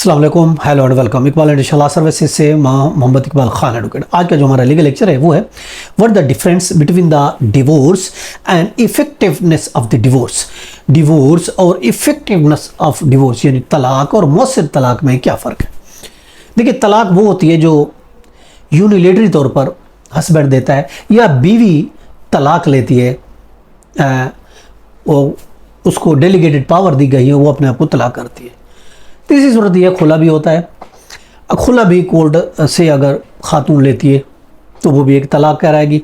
अस्सलाम वालेकुम, hello and welcome. Iqbal and इंशाल्लाह सर्विसेज से मोहम्मद इकबाल खान एडवोकेट। आज का जो हमारा लीगल लेक्चर है वो है what the difference between the divorce and effectiveness of the divorce. Divorce और इफेक्टिवनेस ऑफ डिवोर्स यानी तलाक और मौसर तलाक में क्या फ़र्क है। देखिए, तलाक वो होती है जो यूनिलेटरी तौर पर हस्बैंड देता है या बीवी तलाक लेती है, वो उसको डेलीगेटेड पावर दी गई है, वो अपने आप को तलाक करती है। तीसरी सूरत यह खुला भी होता है। खुला भी कोर्ट से अगर खातून लेती है तो वो भी एक तलाक कहलाएगी।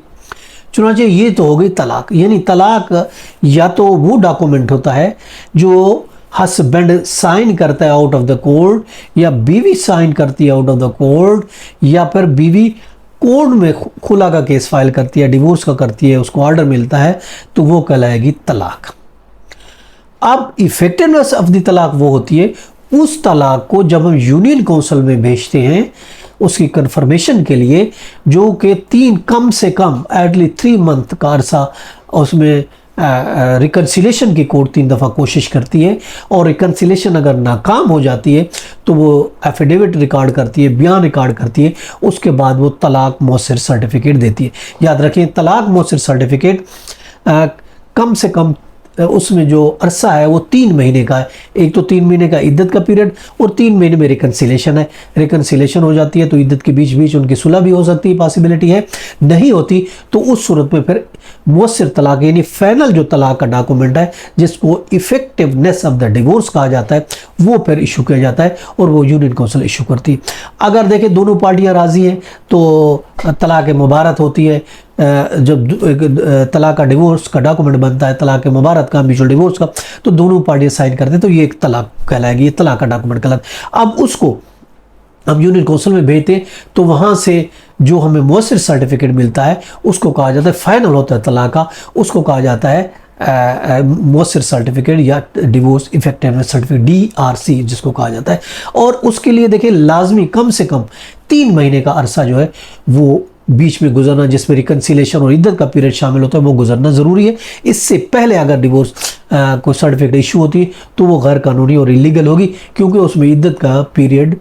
चुनांचे ये तो हो गई तलाक। यानी तलाक या तो वो डॉक्यूमेंट होता है जो हस्बैंड साइन करता है आउट ऑफ द कोर्ट, या बीवी साइन करती है आउट ऑफ द कोर्ट, या फिर बीवी कोर्ट में खुला का केस फाइल करती है, डिवोर्स का करती है, उसको ऑर्डर मिलता है, तो वो कहलाएगी तलाक। अब इफेक्टिवनेस ऑफ द तलाक वो होती है उस तलाक को जब हम यूनियन काउंसिल में भेजते हैं उसकी कंफर्मेशन के लिए, जो कि कम से कम एटलीस्ट 3 मंथ का अरसा उसमें रिकन्सिलेशन की कोर्ट 3 दफ़ा कोशिश करती है, और रिकन्सिलेशन अगर नाकाम हो जाती है तो वो एफिडेविट रिकॉर्ड करती है, बयान रिकॉर्ड करती है, उसके बाद वो तलाक मौसर सर्टिफिकेट देती है। याद रखें, तलाक मौसर सर्टिफिकेट कम से कम उसमें जो अरसा है वो 3 महीने का है। एक तो 3 महीने का इद्दत का पीरियड और 3 महीने में रिकन्सिलेशन है। रिकन्सिलेशन हो जाती है तो इद्दत के बीच बीच उनकी सुलह भी हो सकती है, पॉसिबिलिटी है। नहीं होती तो उस सूरत में फिर मुअस्सिर तलाक यानी फाइनल जो तलाक का डॉक्यूमेंट है, जिसको इफेक्टिवनेस ऑफ द डिवोर्स कहा जाता है, वो फिर इशू किया जाता है और वो यूनियन काउंसिल इशू करती है। अगर देखें दोनों पार्टियां राजी हैं तो तलाक मुबारक होती है। जब तलाक का डिवोर्स का डॉक्यूमेंट बनता है, तलाक मुबारक का, म्यूचुअल डिवोर्स का, तो दोनों पार्टियां साइन करते हैं तो ये एक तलाक कहलाएगी, ये तलाक का डॉक्यूमेंट कहलाता है। अब उसको हम यूनियन काउंसिल में भेजते हैं तो वहाँ से जो हमें मुअस्सिर सर्टिफिकेट मिलता है उसको कहा जाता है, फाइनल होता है तलाक का, उसको कहा जाता है मुअस्सिर सर्टिफिकेट या डिवोर्स इफेक्टिवनेस सर्टिफिकेट, DRC जिसको कहा जाता है। और उसके लिए देखिए लाजमी कम से कम 3 महीने का अरसा जो है वो बीच में गुजरना, जिसमें रिकन्सिलेशन और इद्दत का पीरियड शामिल होता है, वो गुजरना ज़रूरी है। इससे पहले अगर डिवोर्स को सर्टिफिकेट इशू होती है तो वो गैर कानूनी और इलीगल होगी, क्योंकि उसमें इद्दत का पीरियड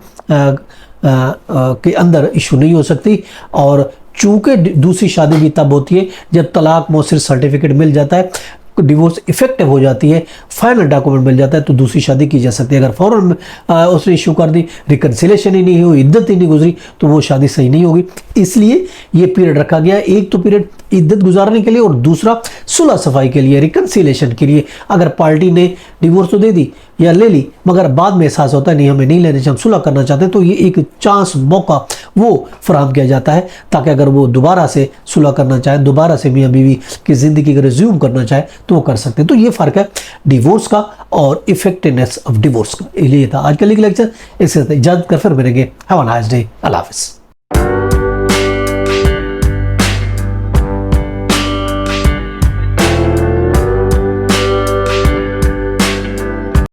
के अंदर इशू नहीं हो सकती। और चूँकि दूसरी शादी भी तब होती है जब तलाक मौसर सर्टिफिकेट मिल जाता है, डिवोर्स इफेक्टिव हो जाती है, फाइनल डॉक्यूमेंट मिल जाता है, तो दूसरी शादी की जा सकती है। अगर फ़ौरन उसने इशू कर दी, रिकन्सिलेशन ही नहीं हुई, इद्दत ही नहीं गुजरी, तो वो शादी सही नहीं होगी। इसलिए ये पीरियड रखा गया है। एक तो पीरियड इद्दत गुजारने के लिए और दूसरा सुलह सफाई के लिए, रिकन्सिलेशन के लिए। अगर पार्टी ने डिवोर्स तो दे दी या ले ली, मगर बाद में एहसास होता है नहीं हमें नहीं लेने चाहिए, हम सुलह करना चाहते हैं, तो ये एक चांस, मौका वो फराहम किया जाता है, ताकि अगर वो दोबारा से सुलह करना चाहे, दोबारा से मियाँ बीवी की ज़िंदगी को रिज्यूम करना चाहे तो वो कर सकते हैं। तो ये फ़र्क है डिवोर्स का और इफेक्टिवनेस ऑफ डिवोर्स का। ये था आज का लीगल लेक्चर। इसके साथ इजाज़त कर फिर मिलेंगे। Have a nice day. अल्लाह हाफ़िज़।